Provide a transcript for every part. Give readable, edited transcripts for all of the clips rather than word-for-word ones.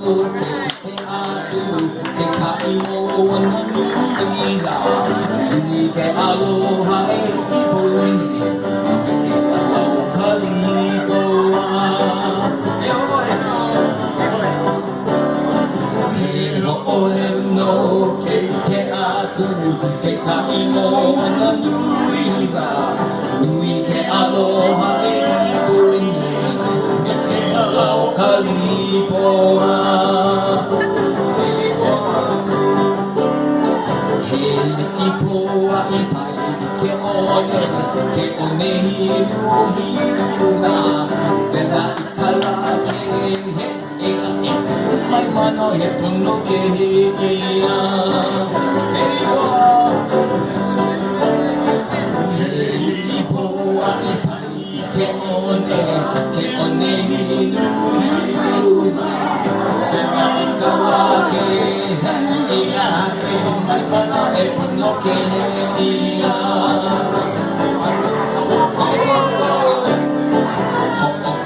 ke atu ke kai mo wana nui la nui ke aloha e i poini ke alau kalipoa e o e no he ro'o he no ke atu ke kai mo wana nui la nui ke aloha e i poini ke alau kalipoa I poa I pai ke one ke one hiru hiru na Tena I kala ke he e a e Mai mano he puno ke he ia Hei poa I poa I pai ke one hiru hiru na Tena I kala ke he e a e Mai mano he puno ke he ia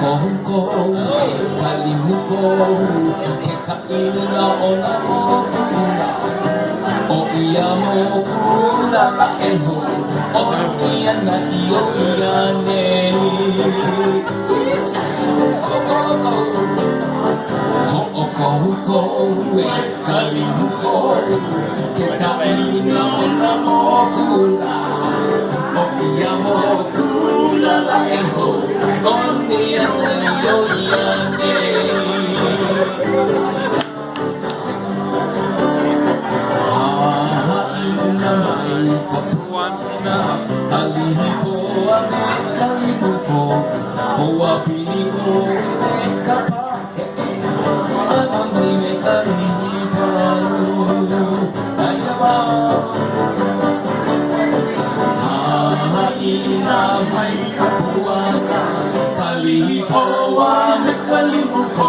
Ho'oko kalimuko ke kaina o na okuna o ia mo kula la e ho o ia na I o ia nei Ho'oko kalimuko ke kaina o na okuna o ia mo kula la e ho o ia na I o ia nei Haina mai ka puana kalihipoa me kalimuko Hoa pili o me ka pahe Anani me kalihipau Aina wā Haina mai ka puana kalihipoa me kalimuko